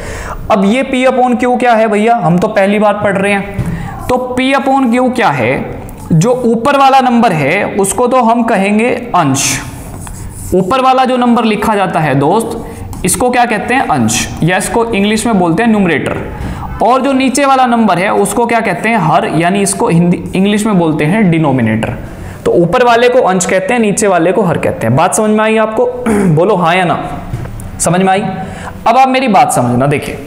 अब ये P/Q क्या है भैया, हम तो पहली बार पढ़ रहे हैं। तो P/Q क्या है, जो ऊपर वाला नंबर है उसको तो हम कहेंगे अंश। ऊपर वाला जो नंबर लिखा जाता है दोस्त, इसको क्या कहते हैं, अंश, या इसको इंग्लिश में बोलते हैं न्यूमरेटर। और जो नीचे वाला नंबर है उसको क्या कहते हैं, हर, यानी इसको हिंदी इंग्लिश में बोलते हैं डिनोमिनेटर। तो ऊपर वाले को अंश कहते हैं, नीचे वाले को हर कहते हैं। बात समझ में आई आपको? बोलो हाँ या ना, समझ में आई? अब आप मेरी बात समझना, देखिए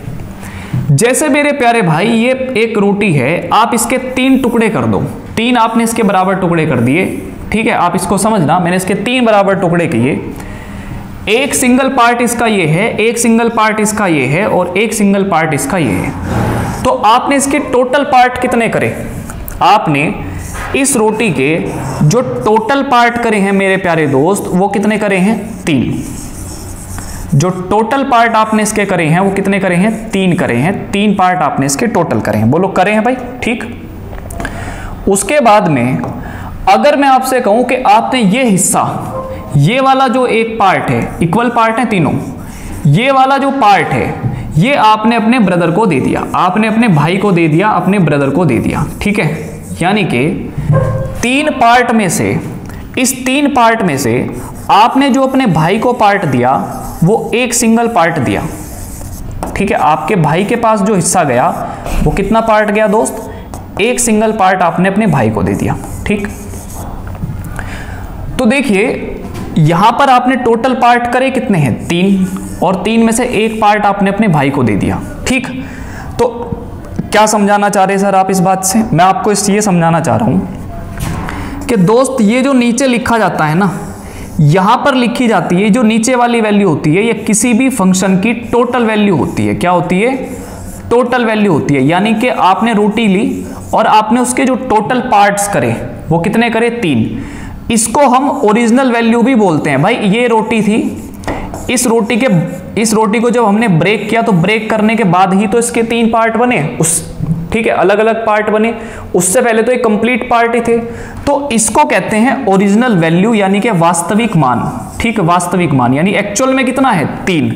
जैसे मेरे प्यारे भाई ये एक रोटी है, आप इसके 3 टुकड़े कर दो, 3 आपने इसके बराबर टुकड़े कर दिए, ठीक है, आप इसको समझना, मैंने इसके 3 बराबर टुकड़े किए, एक सिंगल पार्ट इसका ये है, एक सिंगल पार्ट इसका ये है और एक सिंगल पार्ट इसका ये है। तो आपने इसके टोटल पार्ट कितने करे? आपने इस रोटी के जो टोटल पार्ट करे हैं मेरे प्यारे दोस्त, वो कितने करे हैं? 3। जो टोटल पार्ट आपने इसके करे हैं वो कितने करे हैं? 3 करे हैं। 3 पार्ट आपने इसके टोटल करे हैं। बोलो करे हैं भाई, ठीक। उसके बाद में अगर मैं आपसे कहूं कि आपने ये हिस्सा, ये वाला जो एक पार्ट है, इक्वल पार्ट है तीनों, ये वाला जो पार्ट है ये आपने अपने ब्रदर को दे दिया, आपने अपने भाई को दे दिया, अपने ब्रदर को दे दिया, ठीक है। यानी कि 3 पार्ट में से, इस 3 पार्ट में से आपने जो अपने भाई को पार्ट दिया वो एक सिंगल पार्ट दिया, ठीक है। आपके भाई के पास जो हिस्सा गया वो कितना पार्ट गया दोस्त? एक सिंगल पार्ट आपने अपने भाई को दे दिया, ठीक। तो देखिए यहां पर आपने टोटल पार्ट करे कितने हैं? 3, और 3 में से एक पार्ट आपने अपने भाई को दे दिया, ठीक। तो क्या समझाना चाह रहे सर आप इस बात से? मैं आपको इसलिए समझाना चाह रहा हूं कि दोस्त ये जो नीचे लिखा जाता है ना, यहां पर लिखी जाती है जो नीचे वाली वैल्यू होती है, ये किसी भी फंक्शन की टोटल वैल्यू होती है। क्या होती है? टोटल वैल्यू होती है। यानी कि आपने रोटी ली और आपने उसके जो टोटल पार्ट्स करे वो कितने करे? 3। इसको हम ओरिजिनल वैल्यू भी बोलते हैं। भाई ये रोटी थी, इस रोटी को जब हमने ब्रेक किया तो ब्रेक करने के बाद ही तो इसके 3 पार्ट बने, ठीक है, अलग अलग पार्ट बने, उससे पहले तो एक कंप्लीट पार्ट ही थे। तो इसको कहते हैं ओरिजिनल वैल्यू, यानी कि वास्तविक मान, ठीक, वास्तविक मान। यानी एक्चुअल में कितना है? 3।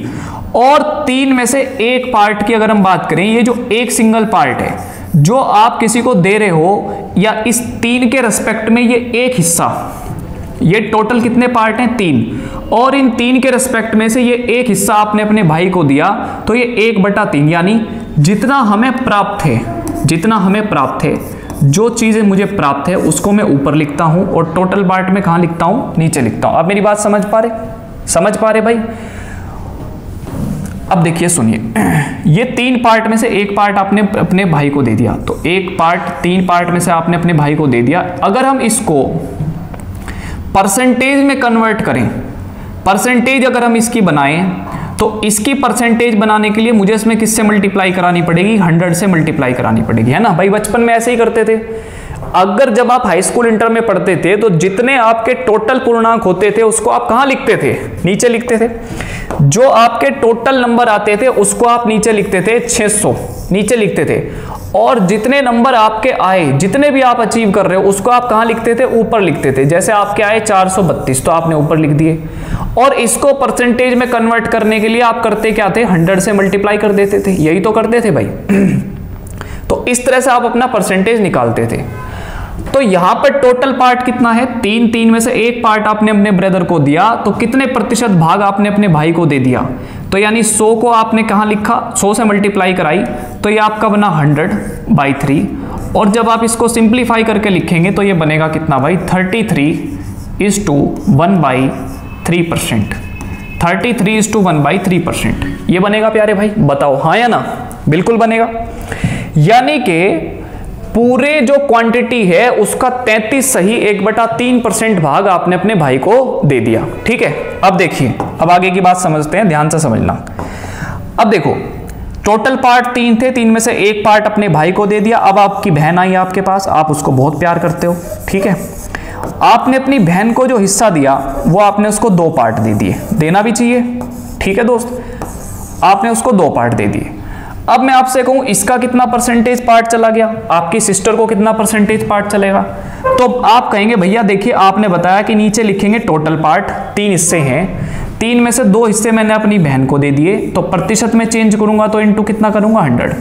और 3 में से एक पार्ट की अगर हम बात करें, ये जो एक सिंगल पार्ट है जो आप किसी को दे रहे हो, या इस 3 के रेस्पेक्ट में ये एक हिस्सा, ये टोटल कितने पार्ट हैं? 3, और इन 3 के रेस्पेक्ट में से ये एक हिस्सा आपने अपने भाई को दिया, तो ये 1/3, यानी जितना हमें प्राप्त है, जितना हमें प्राप्त है, जो चीजें मुझे प्राप्त है उसको मैं ऊपर लिखता हूं और टोटल पार्ट में कहां लिखता हूं? नीचे लिखता हूं। आप मेरी बात समझ पा रहे भाई? अब देखिए सुनिए, ये 3 पार्ट में से एक पार्ट आपने अपने भाई को दे दिया, तो एक पार्ट 3 पार्ट में से आपने अपने भाई को दे दिया। अगर हम इसको परसेंटेज में कन्वर्ट करें, परसेंटेज अगर हम इसकी बनाएं, तो इसकी परसेंटेज बनाने के लिए मुझे इसमें किससे मल्टीप्लाई करानी पड़ेगी? 100 से मल्टीप्लाई करानी पड़ेगी, है ना भाई। बचपन में ऐसे ही करते थे। अगर जब आप हाई स्कूल इंटर में पढ़ते थे तो जितने आपके टोटल पूर्णांक होते थे उसको आप कहां लिखते थे? नीचे लिखते थे। जो आपके टोटल नंबर आते थे उसको आप नीचे लिखते थे, 600 नीचे लिखते थे। और जितने नंबर आपके आए, जितने भी आप अचीव कर रहे हो, उसको आप कहां लिखते थे? ऊपर लिखते थे। जैसे आपके आए 432 तो आपने ऊपर लिख दिए। और इसको परसेंटेज में कन्वर्ट करने के लिए आप करते क्या थे? 100 से मल्टीप्लाई कर देते थे। यही तो करते थे भाई। तो इस तरह से आप अपना परसेंटेज निकालते थे। तो यहां पर टोटल पार्ट कितना है? 3 में से एक पार्ट आपने अपने ब्रदर को दिया, तो कितने प्रतिशत भाग आपने अपने भाई को दे दिया? तो यानी 100 को आपने कहां लिखा? 100 से मल्टीप्लाई कराई, तो ये आपका बना 100/3। और जब आप इसको सिंप्लीफाई करके लिखेंगे तो ये बनेगा कितना भाई? 33:1/3%। 33:1/3% ये बनेगा प्यारे भाई। बताओ हाँ या ना? बिल्कुल बनेगा। यानी कि पूरे जो क्वांटिटी है उसका 33 सही 1/3% भाग आपने अपने भाई को दे दिया, ठीक है। अब देखिए, अब आगे की बात समझते हैं, ध्यान से समझना। अब देखो, टोटल पार्ट 3 थे, 3 में से एक पार्ट अपने भाई को दे दिया। अब आपकी बहन आई आपके पास, आप उसको बहुत प्यार करते हो, ठीक है। आपने अपनी बहन को जो हिस्सा दिया वो आपने उसको 2 पार्ट दे दिए, देना भी चाहिए, ठीक है दोस्त। आपने उसको 2 पार्ट दे दिए। अब मैं आपसे कहूं इसका कितना परसेंटेज पार्ट चला गया, आपकी सिस्टर को कितना परसेंटेज पार्ट चलेगा? तो आप कहेंगे भैया देखिए, आपने बताया कि नीचे लिखेंगे टोटल पार्ट, 3 हिस्से हैं, 3 में से 2 हिस्से मैंने अपनी बहन को दे दिए, तो प्रतिशत में चेंज करूंगा तो इनटू कितना करूंगा? 100।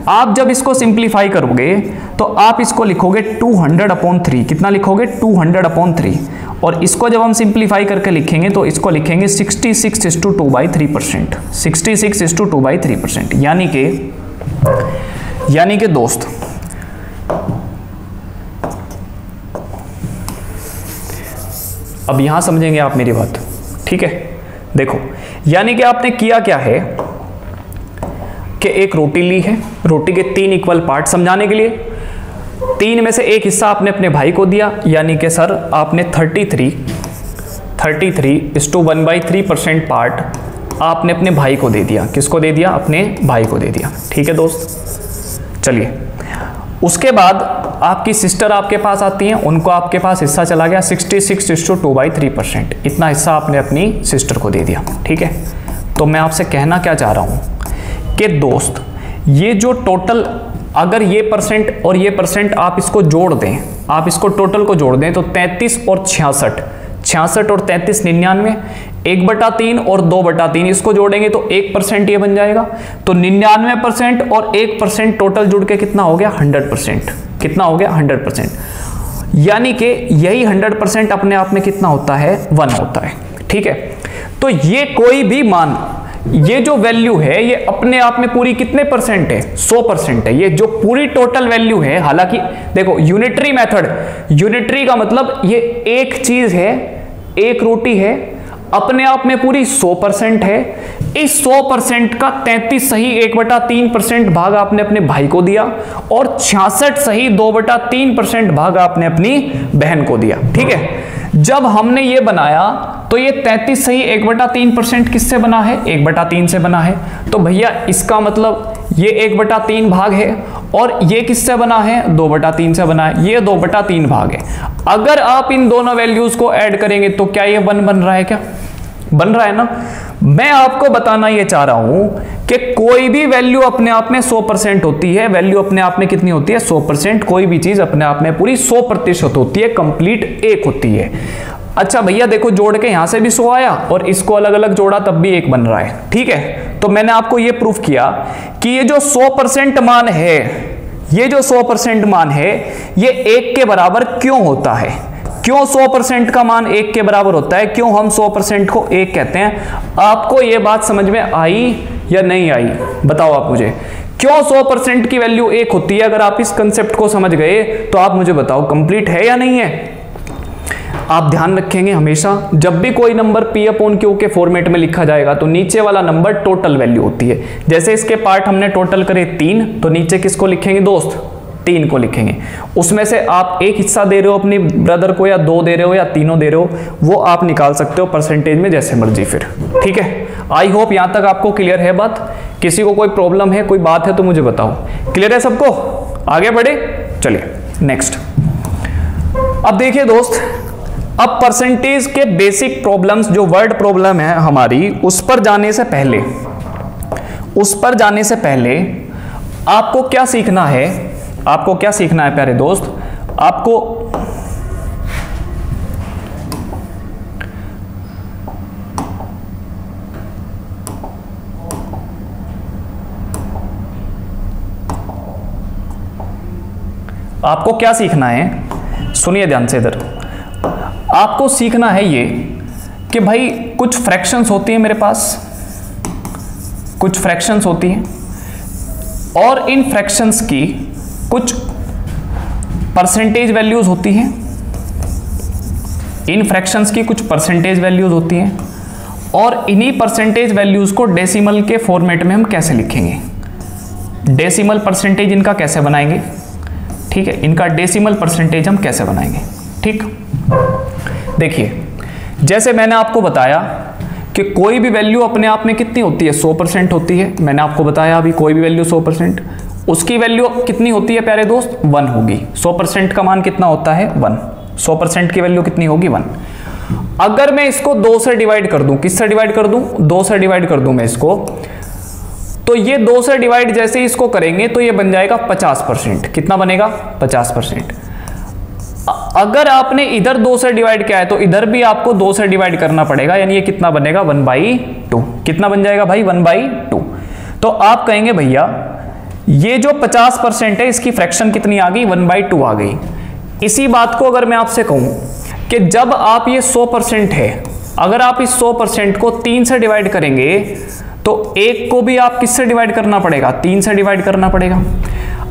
आप जब इसको सिंप्लीफाई करोगे तो आप इसको लिखोगे 200/3। कितना लिखोगे? 200/3। और इसको जब हम सिंप्लीफाई करके लिखेंगे तो इसको लिखेंगे 66:2/3%। 66:2/3%। यानी कि यानी कि दोस्त अब यहां समझेंगे आप मेरी बात, ठीक है। देखो, यानी कि आपने किया क्या है कि एक रोटी ली है, रोटी के 3 इक्वल पार्ट समझाने के लिए 3 में से एक हिस्सा आपने अपने भाई को दिया, यानी कि सर आपने 33/1/3% पार्ट आपने अपने भाई को दे दिया। किसको दे दिया? अपने भाई को दे दिया, ठीक है दोस्त। चलिए, उसके बाद आपकी सिस्टर आपके पास आती हैं, उनको आपके पास हिस्सा चला गया 66/2/3%। इतना हिस्सा आपने अपनी सिस्टर को दे दिया, ठीक है। तो मैं आपसे कहना क्या चाह रहा हूं कि दोस्त ये जो टोटल, अगर ये परसेंट और ये परसेंट आप इसको जोड़ दें, आप इसको टोटल को जोड़ दें तो 33 और 66, 66 और 33 99, 1/3 और 2/3 इसको जोड़ेंगे तो 1% ये बन जाएगा। तो 99% और 1% टोटल जुड़ के कितना हो गया? 100%। कितना हो गया? 100%। यानी कि यही 100% अपने आप में कितना होता है? 1 होता है, ठीक है। तो ये कोई भी मान, ये जो वैल्यू है ये अपने आप में पूरी कितने परसेंट है? 100% है। ये जो पूरी टोटल वैल्यू है, हालांकि देखो यूनिटरी मेथड, यूनिटरी का मतलब ये एक चीज है, एक रोटी है, अपने आप में पूरी 100% है। इस 100% का 33 सही 1/3% भाग आपने अपने भाई को दिया और 66 सही 2/3% भाग आपने अपनी बहन को दिया, ठीक है। जब हमने ये बनाया तो ये 33 सही 1/3% किससे बना है? 1/3 से बना है। तो भैया इसका मतलब ये 1/3 भाग है और ये किससे बना है? 2/3 से बना है। ये 2/3 भाग है। अगर आप इन दोनों वैल्यूज को ऐड करेंगे तो क्या ये 1 बन रहा है? क्या बन रहा है ना? मैं आपको बताना ये चाह रहा हूं कि कोई भी वैल्यू अपने आप में 100% होती है। वैल्यू अपने आप में कितनी होती है? 100%। कोई भी चीज अपने आप में पूरी 100% होती है, कंप्लीट एक होती है। अच्छा भैया देखो, जोड़ के यहां से भी 100 आया और इसको अलग अलग जोड़ा तब भी 1 बन रहा है, ठीक है। तो मैंने आपको ये प्रूफ किया कि ये जो 100% मान है, ये जो 100% मान है ये 1 के बराबर क्यों होता है? क्यों 100% का मान 1 के बराबर होता है? क्यों हम 100% को 1 कहते हैं? आपको ये बात समझ में आई या नहीं आई? बताओ आप मुझे, क्यों 100% की वैल्यू 1 होती है? अगर आप इस कंसेप्ट को समझ गए तो आप मुझे बताओ कंप्लीट है या नहीं है? आप ध्यान रखेंगे हमेशा जब भी कोई नंबर P/Q के फॉर्मेट में लिखा जाएगा तो नीचे वाला नंबर टोटल वैल्यू होती है। जैसे इसके पार्ट हमने टोटल करे 3, तो नीचे किसको लिखेंगे दोस्त? 3 को लिखेंगे। उसमें से आप एक हिस्सा दे रहे हो अपनी ब्रदर को, या 2 दे रहे हो, या तीनों दे रहे हो, वो आप निकाल सकते हो परसेंटेज में जैसे मर्जी फिर, ठीक है। आई होप यहां तक आपको क्लियर है बात। किसी को कोई प्रॉब्लम है, कोई बात है तो मुझे बताओ। क्लियर है सबको? आगे बढ़े, चलिए नेक्स्ट। अब देखिए दोस्त, अब परसेंटेज के बेसिक प्रॉब्लम्स, जो वर्ड प्रॉब्लम है हमारी, उस पर जाने से पहले आपको क्या सीखना है? आपको क्या सीखना है प्यारे दोस्त? आपको क्या सीखना है? सुनिए ध्यान से इधर। आपको सीखना है ये कि भाई कुछ फ्रैक्शंस होती हैं मेरे पास, कुछ फ्रैक्शंस होती हैं और इन फ्रैक्शंस की कुछ परसेंटेज वैल्यूज होती हैं। इन फ्रैक्शंस की कुछ परसेंटेज वैल्यूज होती हैं और इन्हीं परसेंटेज वैल्यूज को डेसिमल के फॉर्मेट में हम कैसे लिखेंगे? डेसिमल परसेंटेज इनका कैसे बनाएंगे? ठीक है, इनका डेसिमल परसेंटेज हम कैसे बनाएंगे? ठीक, देखिए जैसे मैंने आपको बताया कि कोई भी वैल्यू अपने आप में कितनी होती है? 100% होती है। मैंने आपको बताया अभी कोई भी वैल्यू 100%, उसकी वैल्यू कितनी होती है प्यारे दोस्त? 1 होगी। 100% का मान कितना होता है? 1। 100% की वैल्यू कितनी होगी? 1। अगर मैं इसको 2 से डिवाइड कर दूं, किससे डिवाइड कर दूं? 2 से डिवाइड कर दूं मैं इसको, तो ये 2 से डिवाइड जैसे ही इसको करेंगे तो ये बन जाएगा 50%। कितना बनेगा? 50%। अगर आपने इधर 2 से डिवाइड किया है तो इधर भी आपको 2 से डिवाइड करना पड़ेगा, यानी ये कितना बनेगा? 1/2। कितना बन जाएगा भाई? 1/2। तो आप कहेंगे भैया ये जो 50% है इसकी फ्रैक्शन कितनी आ गई? 1/2 आ गई। इसी बात को अगर मैं आपसे कहूं कि जब आप ये 100% है, अगर आप इस 100% को 3 से डिवाइड करेंगे तो 1 को भी आप किससे डिवाइड करना पड़ेगा, 3 से डिवाइड करना पड़ेगा।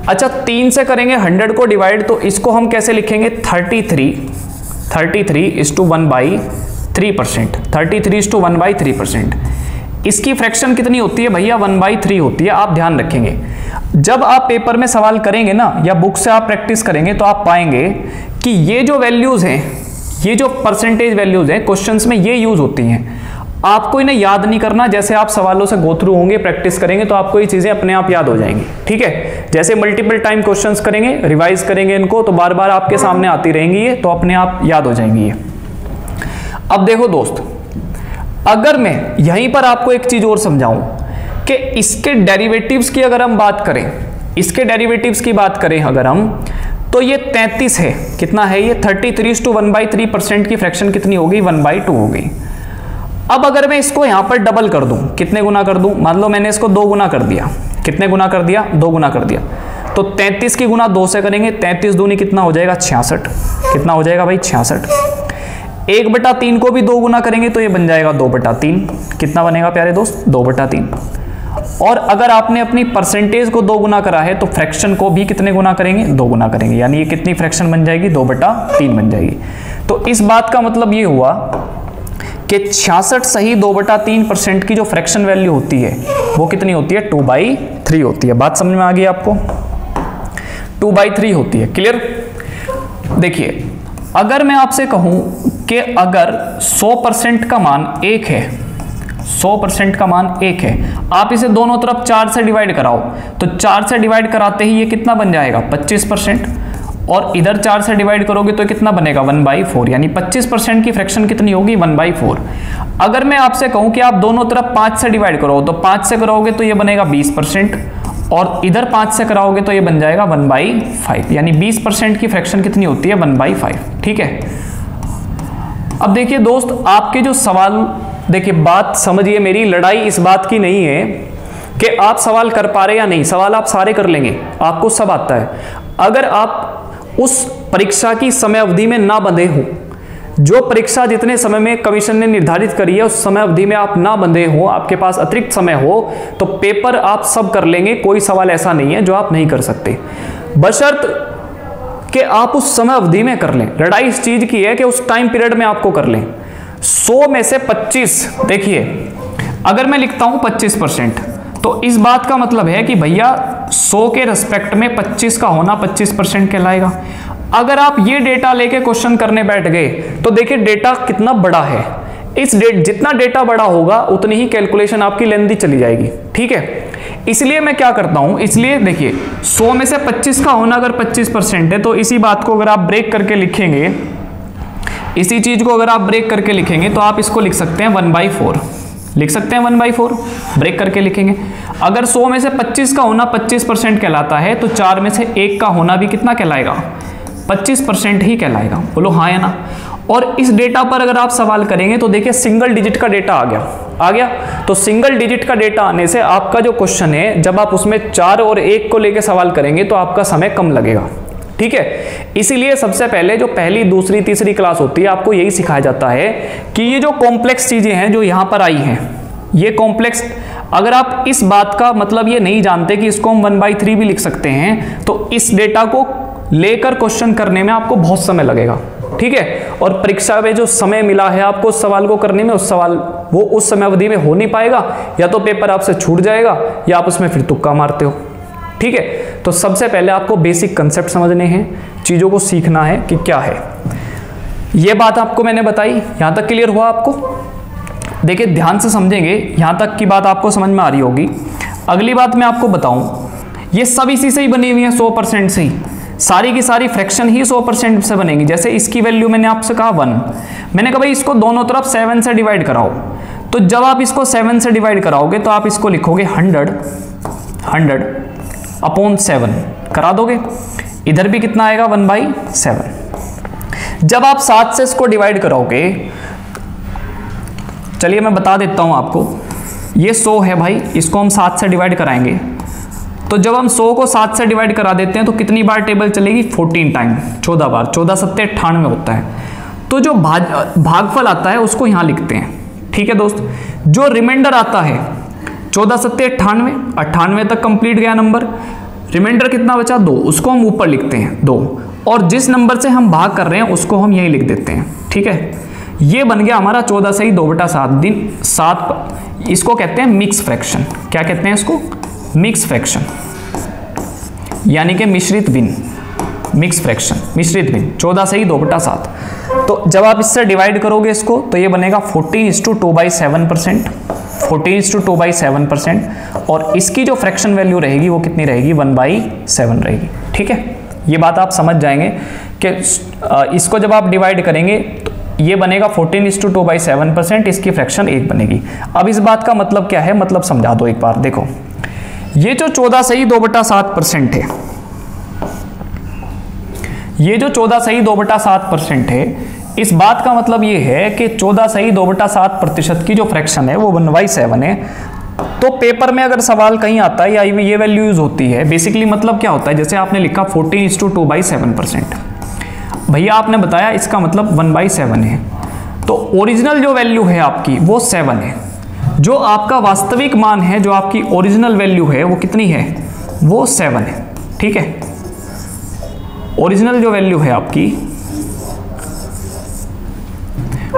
अच्छा 3 से करेंगे 100 को डिवाइड, तो इसको हम कैसे लिखेंगे, 33:1/3%। 33:1/3%। इसकी फ्रैक्शन कितनी होती है भैया, 1/3 होती है। आप ध्यान रखेंगे जब आप पेपर में सवाल करेंगे ना, या बुक से आप प्रैक्टिस करेंगे, तो आप पाएंगे कि ये जो वैल्यूज हैं, ये जो परसेंटेज वैल्यूज हैं क्वेश्चंस में, ये यूज होती हैं। आपको इन्हें याद नहीं करना, जैसे आप सवालों से गो थ्रू होंगे, प्रैक्टिस करेंगे, तो आपको ये चीजें अपने आप याद हो जाएंगी। ठीक है, जैसे मल्टीपल टाइम क्वेश्चंस करेंगे, रिवाइज करेंगे इनको, तो बार बार आपके सामने आती रहेंगी ये, तो अपने आप याद हो जाएंगी ये। अब देखो दोस्त, अगर मैं यहीं पर आपको एक चीज और समझाऊं कि इसके डेरिवेटिव्स की अगर हम बात करें, इसके डेरिवेटिव्स की बात करें अगर हम, तो ये 33 है। कितना है ये, 33:1/3% की फ्रैक्शन कितनी होगी, 1/2 होगी। अब अगर मैं इसको यहां पर डबल कर दूं, कितने गुना कर दूं, मान लो मैंने इसको 2 गुना कर दिया। कितने गुना कर दिया, 2 गुना कर दिया। तो 33 की गुना 2 से करेंगे, 33 दूनी कितना हो जाएगा, 66। कितना हो जाएगा भाई, 66। 1/3 को भी 2 गुना करेंगे तो ये बन जाएगा 2/3। कितना बनेगा प्यारे दोस्त, 2/3। और अगर आपने अपनी परसेंटेज को 2 गुना करा है, तो फ्रैक्शन को भी कितने गुना करेंगे, 2 गुना करेंगे। यानी ये कितनी फ्रैक्शन बन जाएगी, 2/3 बन जाएगी। तो इस बात का मतलब ये हुआ कि 66 सही 2/3% की जो फ्रैक्शन वैल्यू होती है, वो कितनी होती है, 2/3 होती है। बात समझ में आ गई आपको, 2/3 होती है। क्लियर। देखिए, अगर मैं आपसे कहूं कि अगर 100% का मान 1 है, 100% का मान 1 है, आप इसे दोनों तरफ 4 से डिवाइड कराओ, तो 4 से डिवाइड कराते ही ये कितना बन जाएगा, 25%। और इधर 4 से डिवाइड करोगे तो कितना बनेगा, 1/4। यानी 25% की फ्रैक्शन कितनी होगी, 1/4। अगर मैं आपसे कहूं कि आप दोनों तरफ 5 से डिवाइड करो, तो 5 से करोगे तो ये बनेगा 20%, और इधर 5 से कराओगे तो ये बन जाएगा 1/5। यानी 20% की फ्रैक्शन कितनी होती है, 1/5। ठीक है। अब देखिए दोस्त, आपके जो सवाल, देखिए बात समझिए, मेरी लड़ाई इस बात की नहीं है कि आप सवाल कर पा रहे या नहीं, सवाल आप सारे कर लेंगे, आपको सब आता है। अगर आप उस परीक्षा की समय अवधि में ना बंधे हो, जो परीक्षा जितने समय में कमीशन ने निर्धारित करी है उस समय अवधि में आप ना बंधे हो, आपके पास अतिरिक्त समय हो, तो पेपर आप सब कर लेंगे। कोई सवाल ऐसा नहीं है जो आप नहीं कर सकते, बशर्त कि आप उस समय अवधि में कर लें। लड़ाई इस चीज की है कि उस टाइम पीरियड में आपको कर लें। 100 में से 25, देखिए अगर मैं लिखता हूं 25%, तो इस बात का मतलब है कि भैया 100 के रेस्पेक्ट में 25 का होना 25% कहलाएगा। अगर आप ये डेटा लेके क्वेश्चन करने बैठ गए, तो देखिए डेटा कितना बड़ा है। इस जितना डेटा बड़ा होगा उतनी ही कैलकुलेशन आपकी लेंथी चली जाएगी। ठीक है, इसलिए मैं क्या करता हूं, इसलिए देखिए 100 में से 25 का होना अगर 25% है, तो इसी बात को अगर आप ब्रेक करके लिखेंगे, इसी चीज को अगर आप ब्रेक करके लिखेंगे, तो आप इसको लिख सकते हैं 1/4, लिख सकते हैं 1/4 ब्रेक करके लिखेंगे। अगर 100 में से 25 का होना 25% कहलाता है, तो 4 में से 1 का होना भी कितना कहलाएगा, 25% ही कहलाएगा। बोलो हाँ या ना। और इस डेटा पर अगर आप सवाल करेंगे, तो देखिए सिंगल डिजिट का डेटा आ गया। तो सिंगल डिजिट का डेटा आने से आपका जो क्वेश्चन है, जब आप उसमें 4 और 1 को लेकर सवाल करेंगे, तो आपका समय कम लगेगा। ठीक है, इसीलिए सबसे पहले जो पहली, दूसरी, तीसरी क्लास होती है, आपको यही सिखाया जाता है कि ये जो कॉम्प्लेक्स चीजें हैं जो यहां पर आई हैं, ये कॉम्प्लेक्स, अगर आप इस बात का मतलब ये नहीं जानते कि इसको हम 1/3 भी लिख सकते हैं, तो इस डेटा को लेकर क्वेश्चन करने में आपको बहुत समय लगेगा। ठीक है, और परीक्षा में जो समय मिला है आपको उस सवाल को करने में, उस सवाल वो उस समय अवधि में हो नहीं पाएगा, या तो पेपर आपसे छूट जाएगा, या आप उसमें फिर तुक्का मारते हो। ठीक है, तो सबसे पहले आपको बेसिक कंसेप्ट समझने हैं, चीजों को सीखना है कि क्या है। ये बात आपको मैंने बताई, यहां तक क्लियर हुआ आपको? देखिए ध्यान से समझेंगे, यहां तक की बात आपको समझ में आ रही होगी। अगली बात मैं आपको बताऊं, ये सब इसी से ही बनी हुई है, 100% से ही, सारी की सारी फ्रैक्शन ही 100% से बनेगी। जैसे इसकी वैल्यू मैंने आपसे कहा 1, मैंने कहा भाई इसको दोनों तरफ 7 से डिवाइड कराओ, तो जब आप इसको 7 से डिवाइड कराओगे, तो आप इसको लिखोगे 100/7 करा दोगे, इधर भी कितना आएगा 1/7। जब आप 7 से इसको डिवाइड कराओगे, चलिए मैं बता देता हूं आपको, ये 100 है भाई, इसको हम 7 से डिवाइड कराएंगे, तो जब हम 100 को 7 से डिवाइड करा देते हैं, तो कितनी बार टेबल चलेगी, 14 टाइम, 14 बार, 14 7 98 होता है। तो जो भागफल आता है उसको यहां लिखते हैं। ठीक है दोस्त, जो रिमाइंडर आता है, 14 सत्ते 98, 98 तक कंप्लीट गया नंबर। रिमाइंडर कितना बचा 2, उसको हम ऊपर लिखते हैं 2, और जिस नंबर से हम भाग कर रहे हैं उसको हम यही लिख देते हैं। ठीक है, ये बन गया हमारा 14 सही 2/7 दिन 7। इसको कहते हैं मिक्स फ्रैक्शन। क्या कहते हैं इसको? मिक्स फ्रैक्शन, यानी कि मिश्रित भिन्न। मिक्स फ्रैक्शन, मिश्रित भिन्न, 14 सही 2/7। तो जब आप इससे डिवाइड करोगे इसको तो ये बनेगा 14:2/7%, 14:2/7%, और इसकी जो फ्रैक्शन वैल्यू रहेगी वो कितनी रहेगी? 1/7 रहेगी। ठीक है, ये बात आप समझ जाएंगे कि इसको जब आप डिवाइड करेंगे तो ये बनेगा 14:2/7%, इसकी फ्रैक्शन 1 बनेगी। अब इस बात का मतलब क्या है, मतलब समझा दो एक बार। देखो, ये जो 14 सही 2/7% है, ये जो 14 सही 2/7% है, इस बात का मतलब ये है कि 14 सही 2/7% की जो फ्रैक्शन है वो 1/7 है। तो पेपर में अगर सवाल कहीं आता है या ये वैल्यू यूज होती है, बेसिकली मतलब क्या होता है, जैसे आपने लिखा 14:2/7%, भैया आपने बताया इसका मतलब 1/7 है, तो ओरिजिनल जो वैल्यू है आपकी वो 7 है। जो आपका वास्तविक मान है, जो आपकी ओरिजिनल वैल्यू है वो कितनी है? वो 7 है। ठीक है, ओरिजिनल जो वैल्यू है आपकी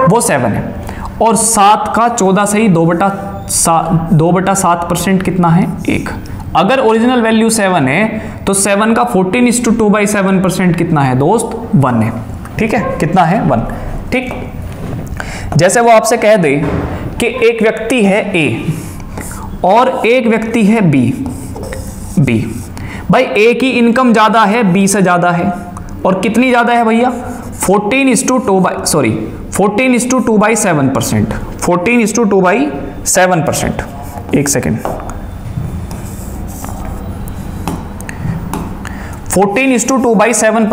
वो 7 है, और 7 का 14 सही 2/7% कितना है? 1। अगर ओरिजिनल वैल्यू 7 है तो 7 का 14:2/7% कितना है दोस्त? 1 है। ठीक है, कितना है? 1। ठीक, जैसे वो आपसे कह दे कि एक व्यक्ति है A और एक व्यक्ति है B। भाई A की इनकम ज्यादा है B से ज्यादा है, और कितनी ज्यादा है भैया? 14:2/7%। 14:2/7%। एक सेकेंड, 14:2/7%